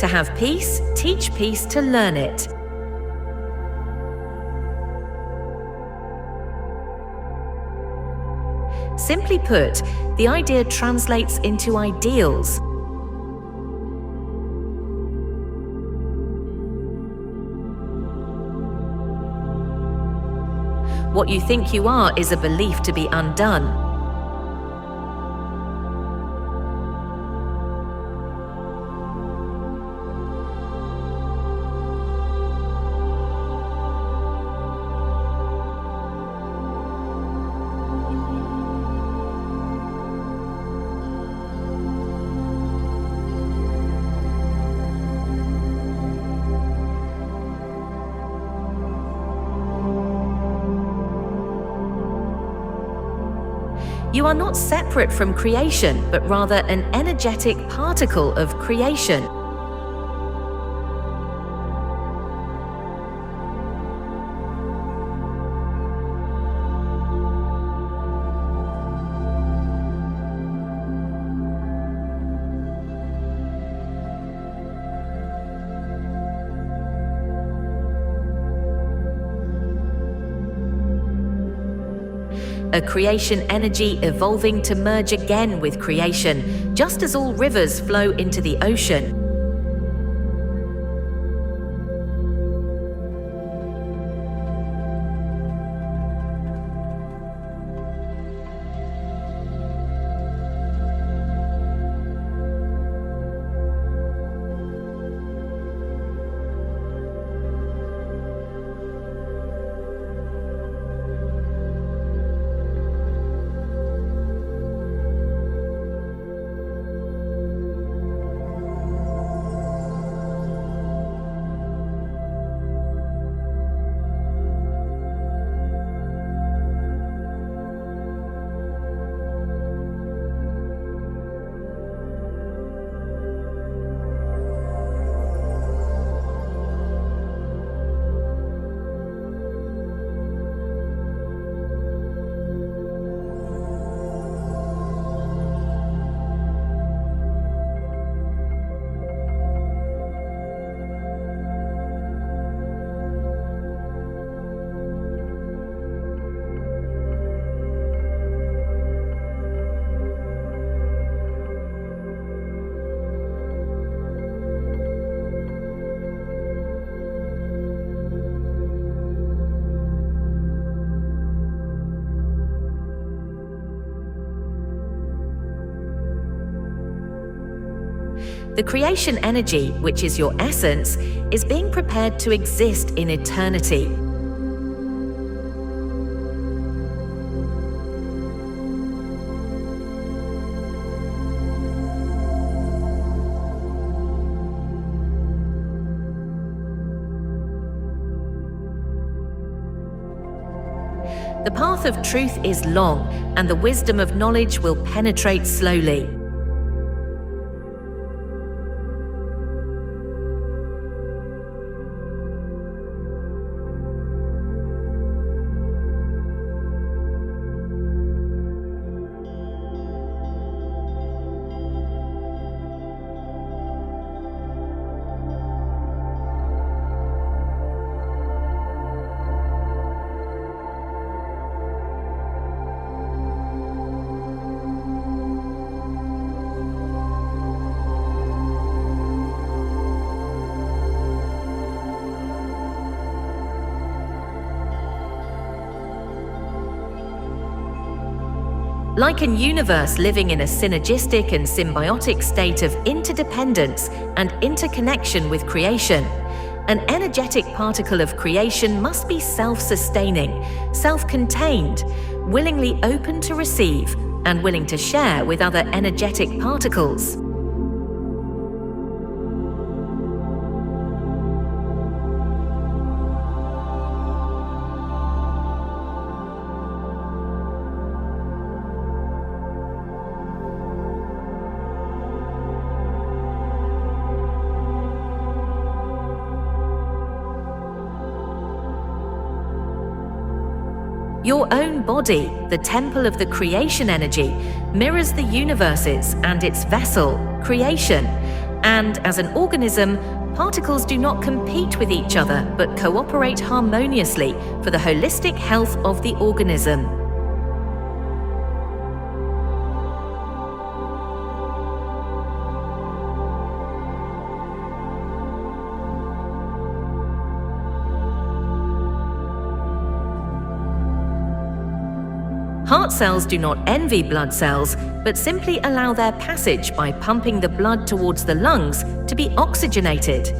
To have peace, teach peace to learn it. Simply put, the idea translates into ideals. What you think you are is a belief to be undone. You are not separate from creation, but rather an energetic particle of creation. A creation energy evolving to merge again with creation, just as all rivers flow into the ocean. The creation energy, which is your essence, is being prepared to exist in eternity. The path of truth is long, and the wisdom of knowledge will penetrate slowly. Like a universe living in a synergistic and symbiotic state of interdependence and interconnection with creation, an energetic particle of creation must be self-sustaining, self-contained, willingly open to receive, and willing to share with other energetic particles. Your own body, the temple of the creation energy, mirrors the universe's and its vessel, creation, And as an organism, particles do not compete with each other but cooperate harmoniously for the holistic health of the organism. Heart cells do not envy blood cells, but simply allow their passage by pumping the blood towards the lungs to be oxygenated.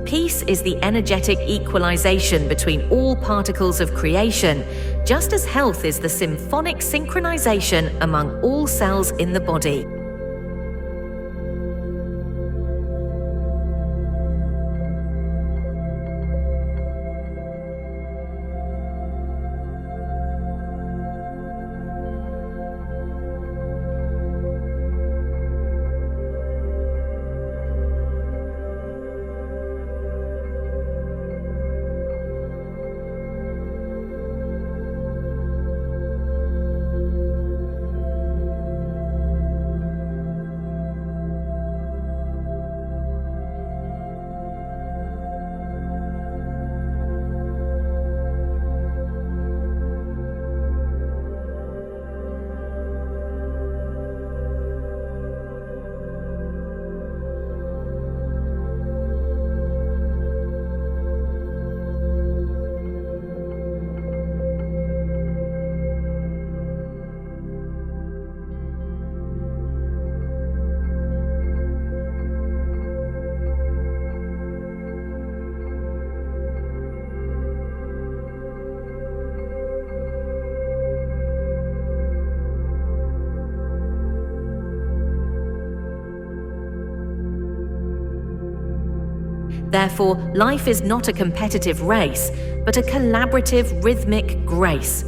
Peace is the energetic equalization between all particles of creation, just as health is the symphonic synchronization among all cells in the body. Therefore, life is not a competitive race, but a collaborative, rhythmic grace.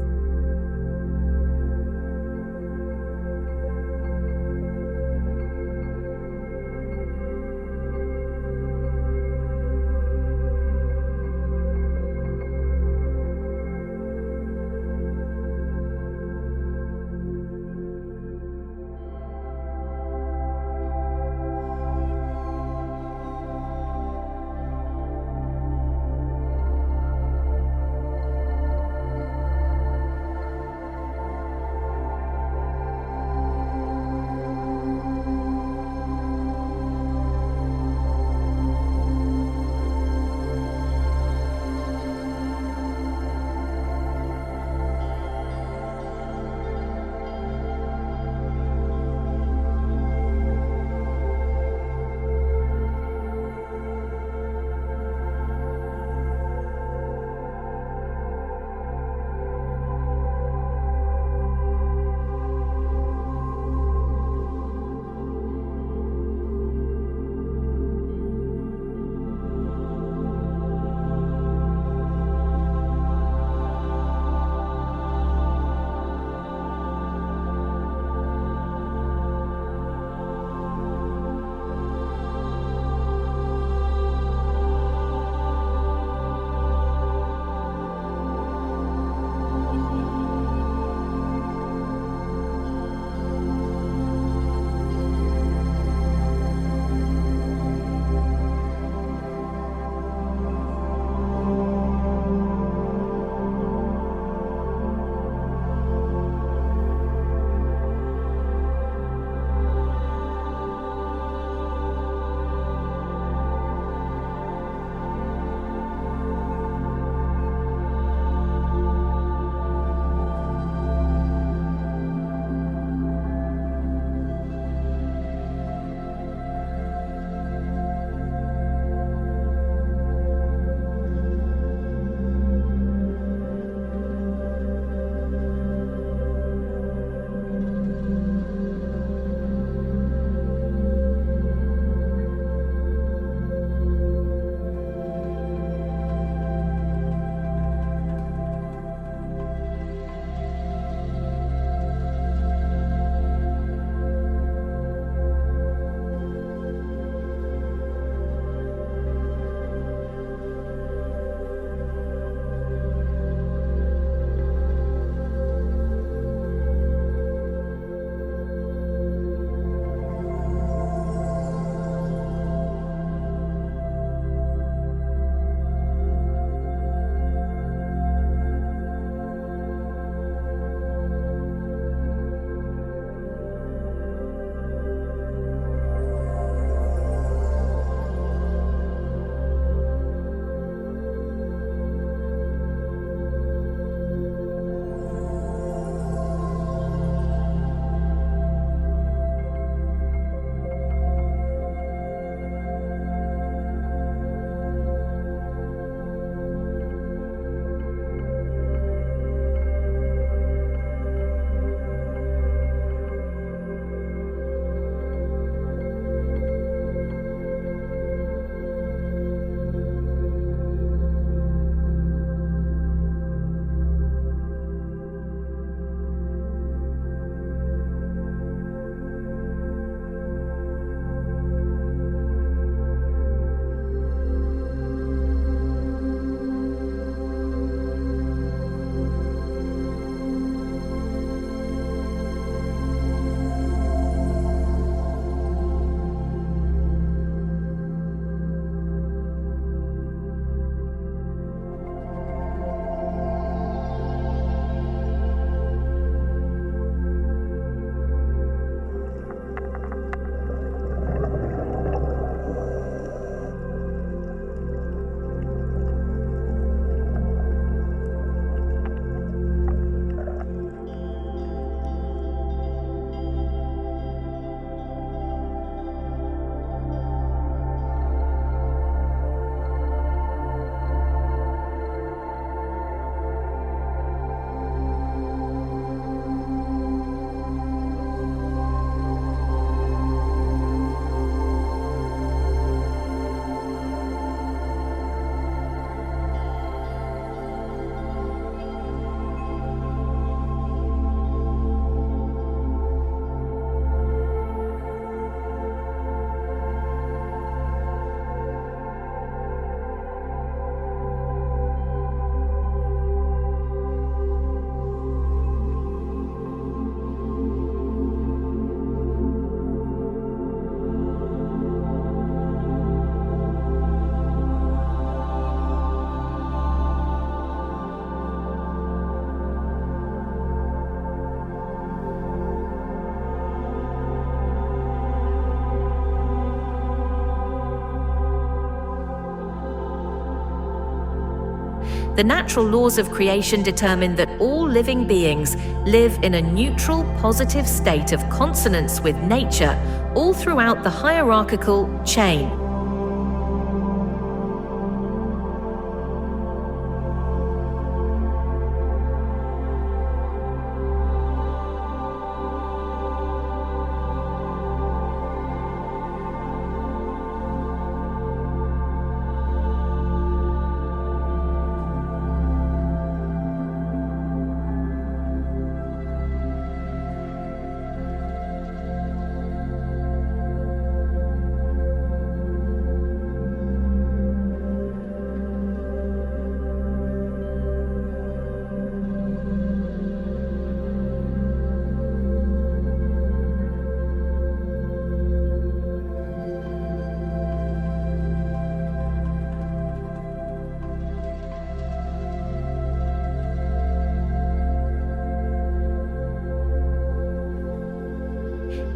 The natural laws of creation determine that all living beings live in a neutral, positive state of consonance with nature all throughout the hierarchical chain.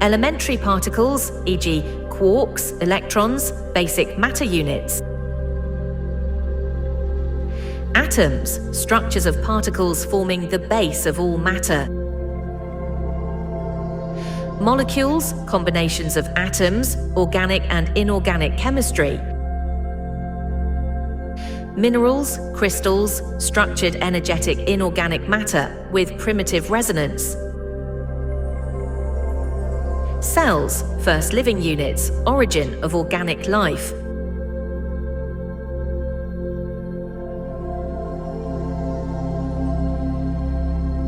Elementary particles, e.g., quarks, electrons, basic matter units. Atoms, structures of particles forming the base of all matter. Molecules, combinations of atoms, organic and inorganic chemistry. Minerals, crystals, structured energetic inorganic matter with primitive resonance. Cells, first living units, origin of organic life.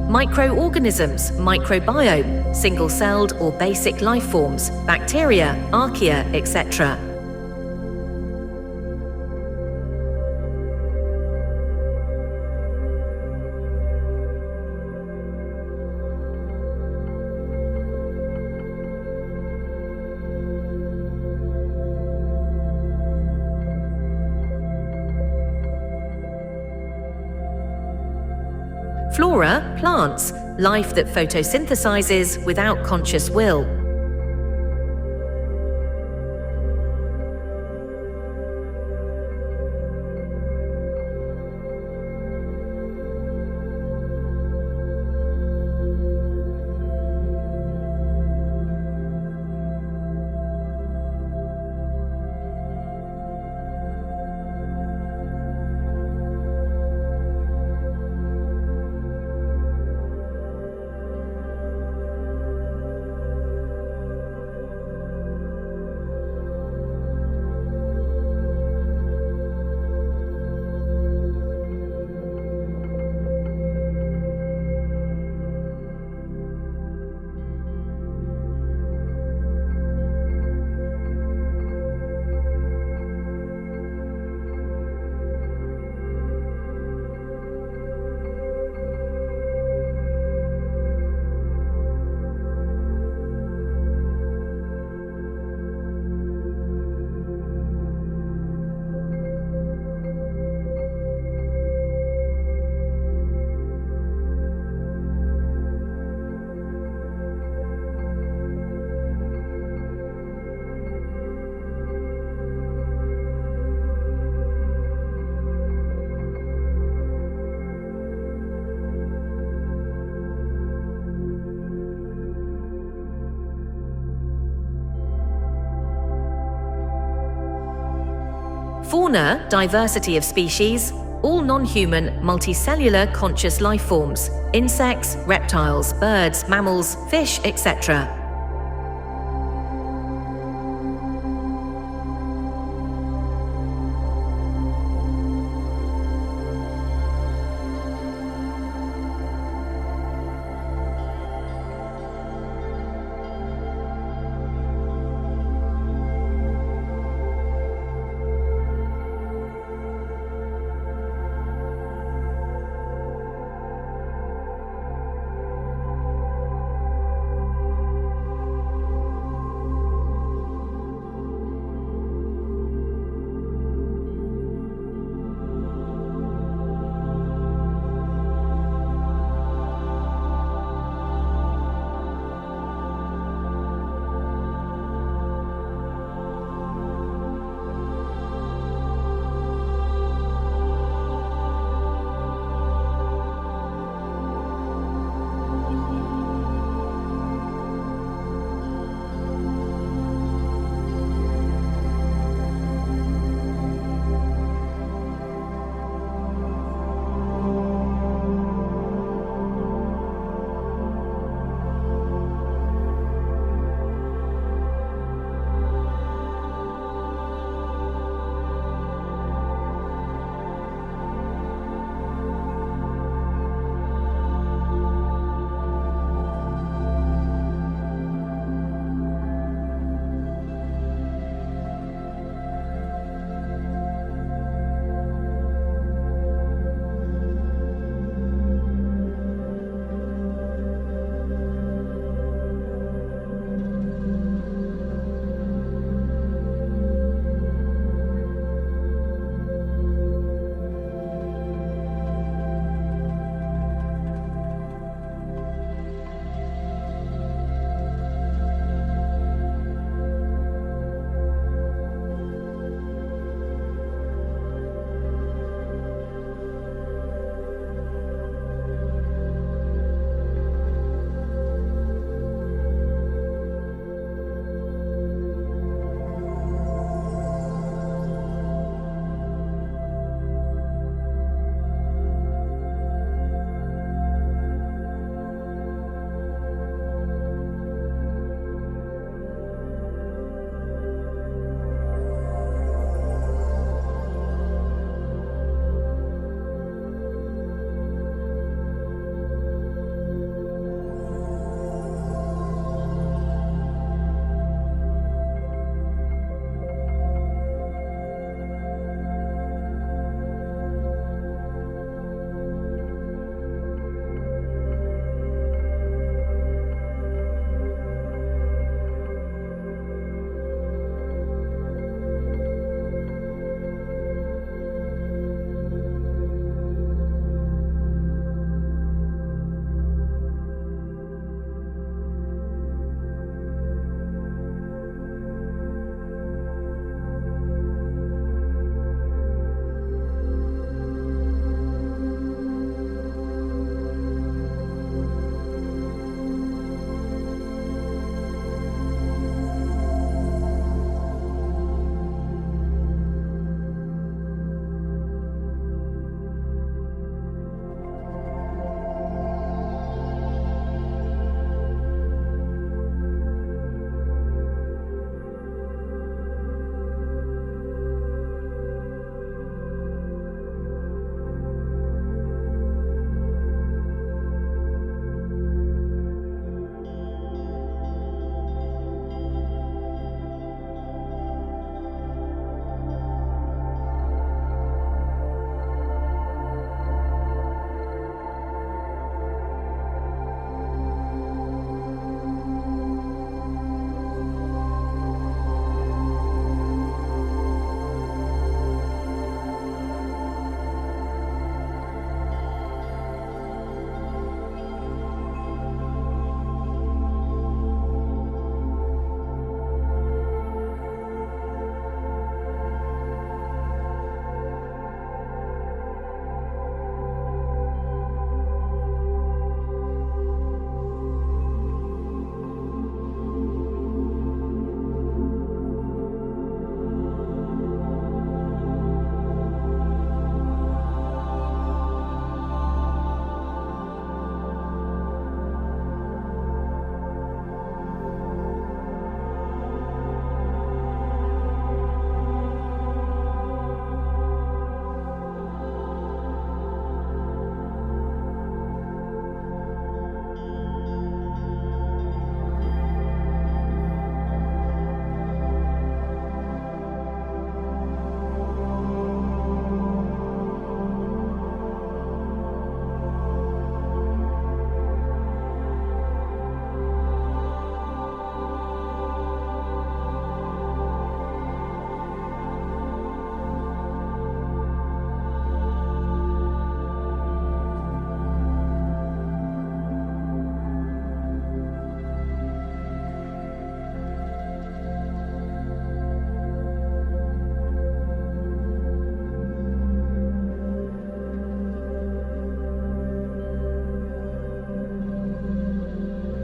Microorganisms, microbiome, single-celled or basic life forms, bacteria, archaea, etc. Flora, plants, life that photosynthesizes without conscious will. Fauna, diversity of species, all non-human, multicellular conscious life forms, insects, reptiles, birds, mammals, fish, etc.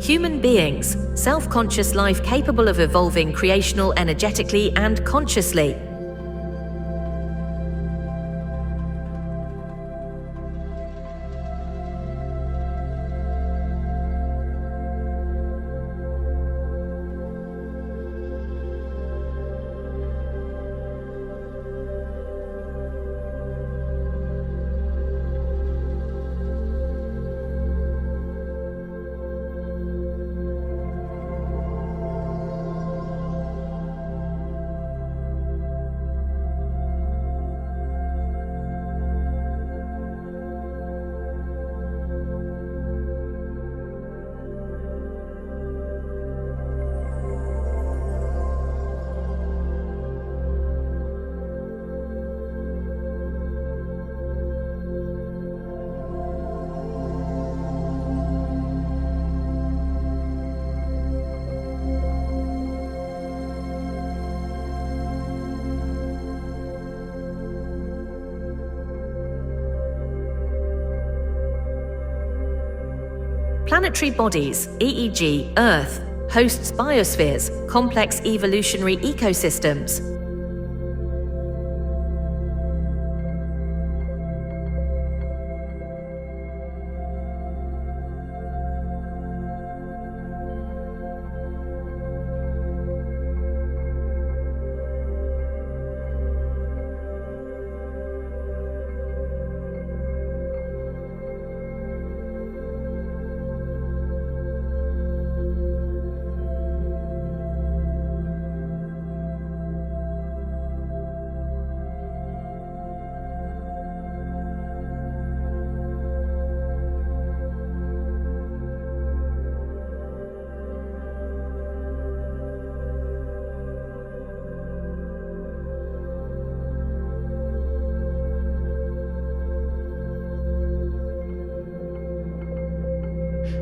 Human beings, self-conscious life capable of evolving creational energetically and consciously. Planetary bodies, e.g., Earth, hosts biospheres, complex evolutionary ecosystems.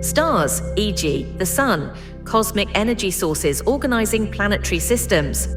Stars, e.g., the Sun, cosmic energy sources organizing planetary systems.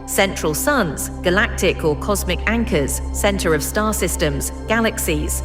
Central suns, galactic or cosmic anchors, center of star systems, galaxies.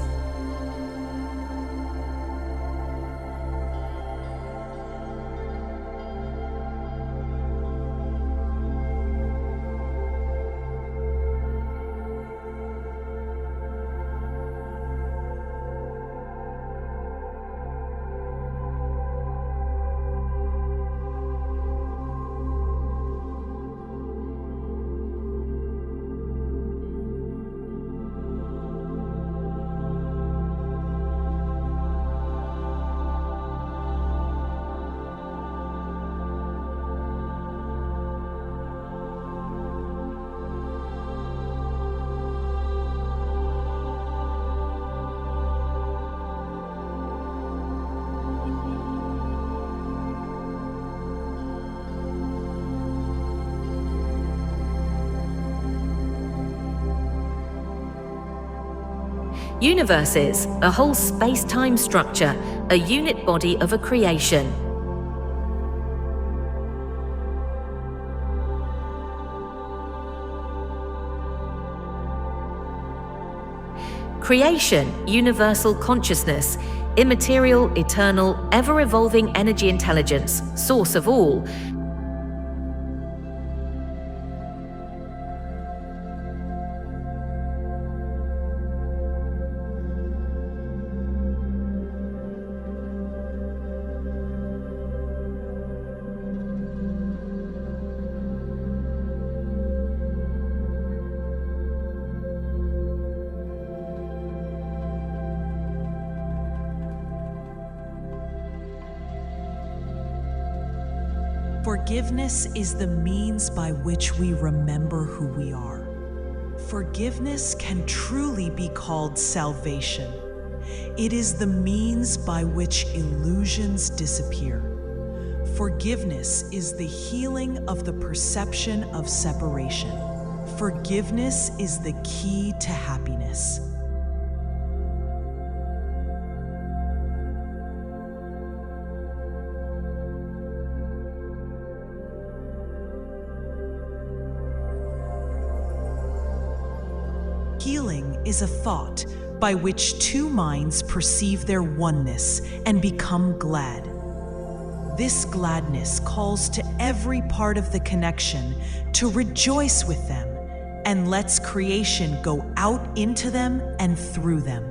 Universes, a whole space-time structure, a unit body of a creation. Creation, universal consciousness, immaterial, eternal, ever-evolving energy intelligence, source of all. Forgiveness is the means by which we remember who we are. Forgiveness can truly be called salvation. It is the means by which illusions disappear. Forgiveness is the healing of the perception of separation. Forgiveness is the key to happiness. Healing is a thought by which two minds perceive their oneness and become glad. This gladness calls to every part of the connection to rejoice with them and lets creation go out into them and through them.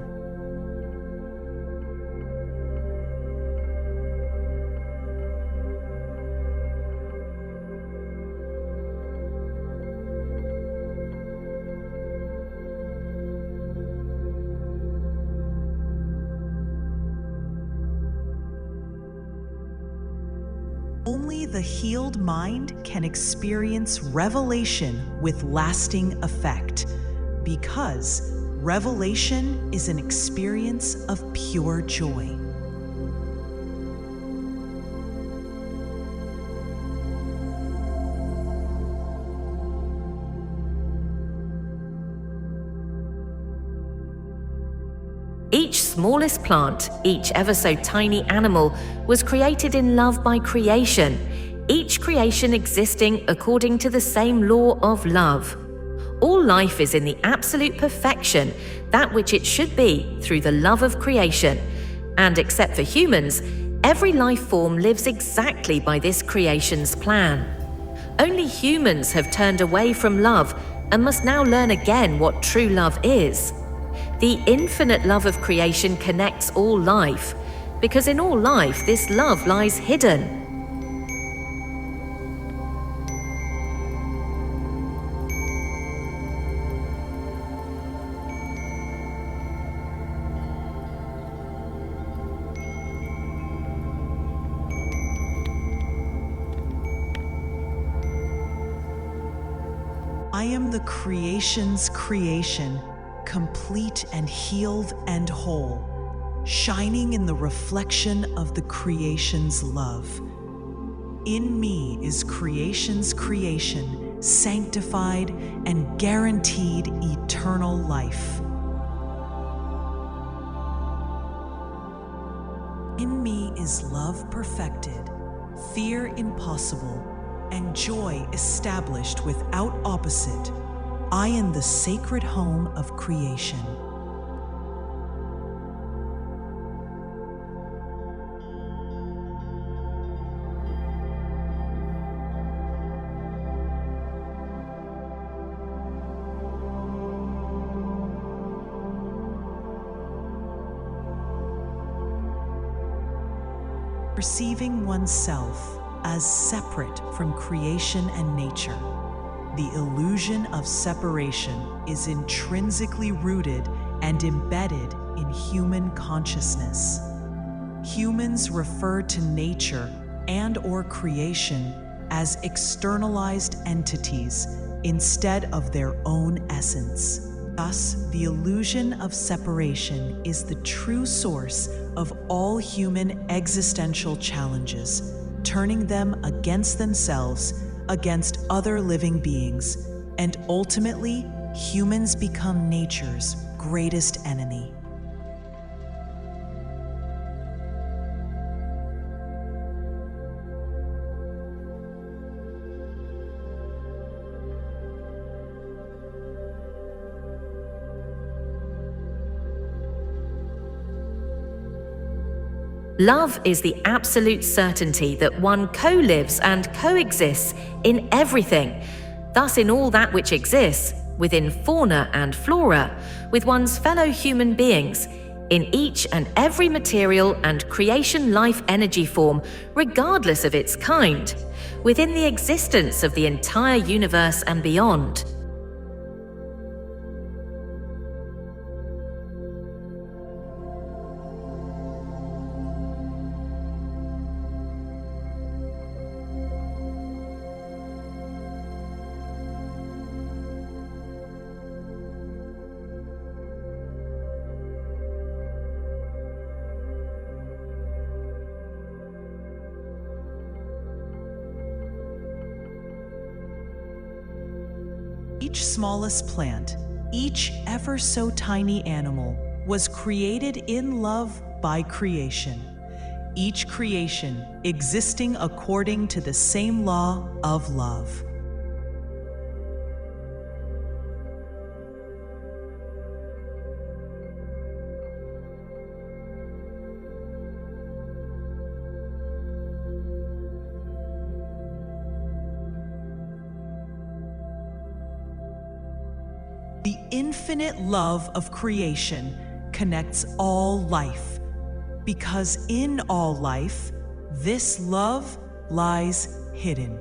Only the healed mind can experience revelation with lasting effect, because revelation is an experience of pure joy. Each smallest plant, each ever so tiny animal, was created in love by creation, each creation existing according to the same law of love. All life is in the absolute perfection, that which it should be through the love of creation, and except for humans, every life form lives exactly by this creation's plan. Only humans have turned away from love and must now learn again what true love is. The infinite love of creation connects all life, because in all life this love lies hidden. I am the creation's creation, complete and healed and whole, shining in the reflection of the creation's love. In me is creation's creation, sanctified and guaranteed eternal life. In me is love perfected, fear impossible, and joy established without opposite. I am the sacred home of creation. Perceiving oneself as separate from creation and nature, the illusion of separation is intrinsically rooted and embedded in human consciousness. Humans refer to nature and/or creation as externalized entities instead of their own essence. Thus, the illusion of separation is the true source of all human existential challenges, turning them against themselves, against other living beings, and ultimately, humans become nature's greatest enemy. Love is the absolute certainty that one co-lives and coexists in everything, thus in all that which exists, within fauna and flora, with one's fellow human beings, in each and every material and creation life energy form, regardless of its kind, within the existence of the entire universe and beyond. each smallest plant, each ever so tiny animal was created in love by creation. Each creation existing according to the same law of love. The infinite love of creation connects all life, because in all life, this love lies hidden.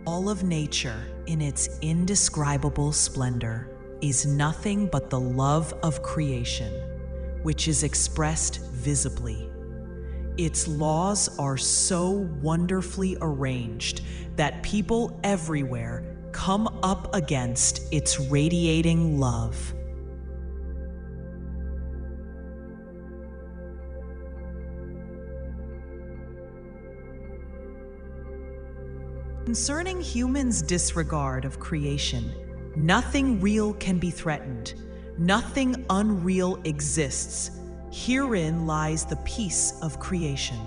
All of nature, in its indescribable splendor, is nothing but the love of creation, which is expressed visibly. Its laws are so wonderfully arranged that people everywhere come up against its radiating love. Concerning humans' disregard of creation, nothing real can be threatened. Nothing unreal exists. Herein lies the peace of creation.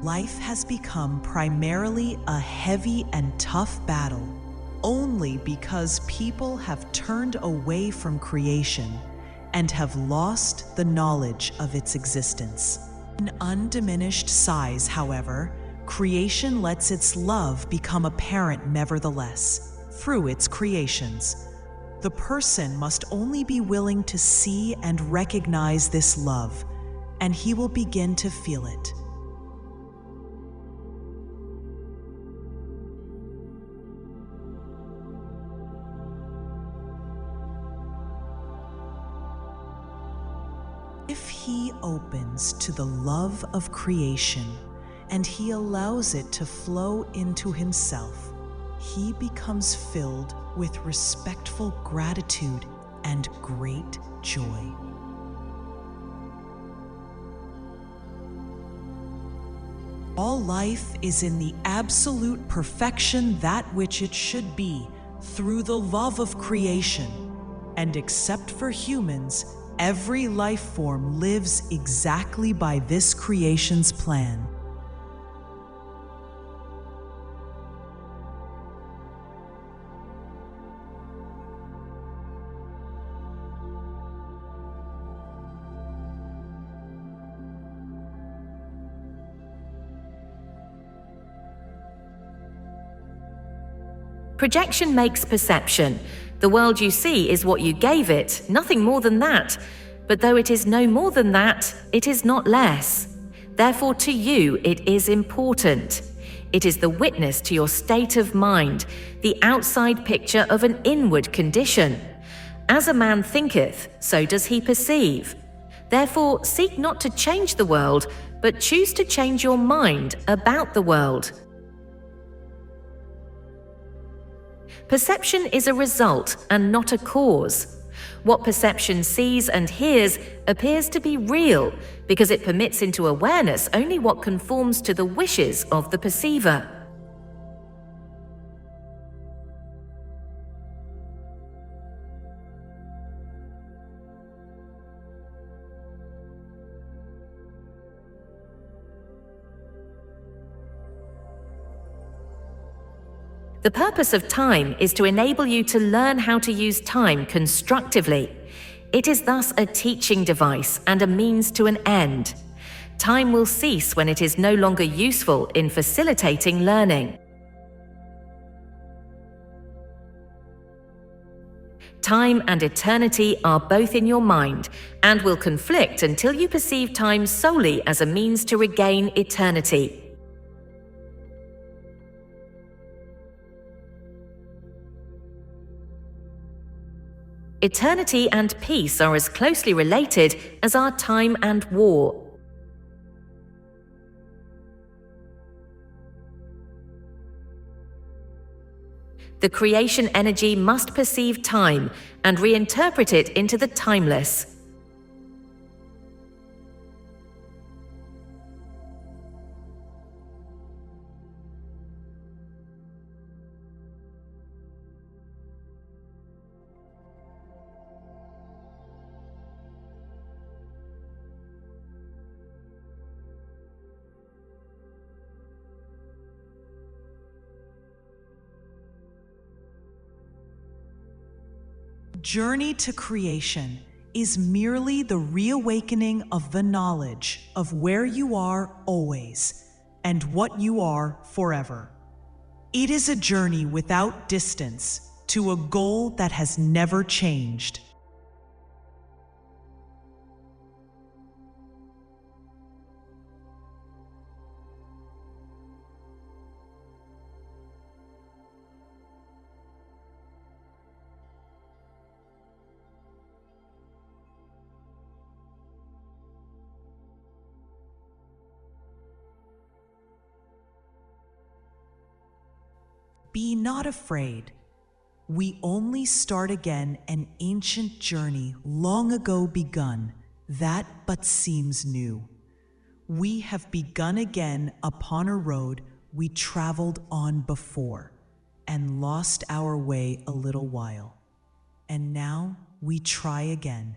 Life has become primarily a heavy and tough battle only because people have turned away from creation and have lost the knowledge of its existence. In undiminished size, however, creation lets its love become apparent nevertheless, through its creations. The person must only be willing to see and recognize this love, and he will begin to feel it. If he opens to the love of creation and he allows it to flow into himself, he becomes filled with respectful gratitude and great joy. All life is in the absolute perfection that which it should be through the love of creation, and except for humans, every life form lives exactly by this creation's plan. Projection makes perception. The world you see is what you gave it, nothing more than that. But though it is no more than that, it is not less. Therefore, to you it is important. It is the witness to your state of mind, the outside picture of an inward condition. As a man thinketh, so does he perceive. Therefore, seek not to change the world, but choose to change your mind about the world. Perception is a result and not a cause. What perception sees and hears appears to be real because it permits into awareness only what conforms to the wishes of the perceiver. The purpose of time is to enable you to learn how to use time constructively. It is thus a teaching device and a means to an end. Time will cease when it is no longer useful in facilitating learning. Time and eternity are both in your mind and will conflict until you perceive time solely as a means to regain eternity. Eternity and peace are as closely related as are time and war. The creation energy must perceive time and reinterpret it into the timeless. Journey to creation is merely the reawakening of the knowledge of where you are always and what you are forever. It is a journey without distance to a goal that has never changed. Be not afraid. We only start again an ancient journey long ago begun, that but seems new. We have begun again upon a road we traveled on before, and lost our way a little while. And now we try again.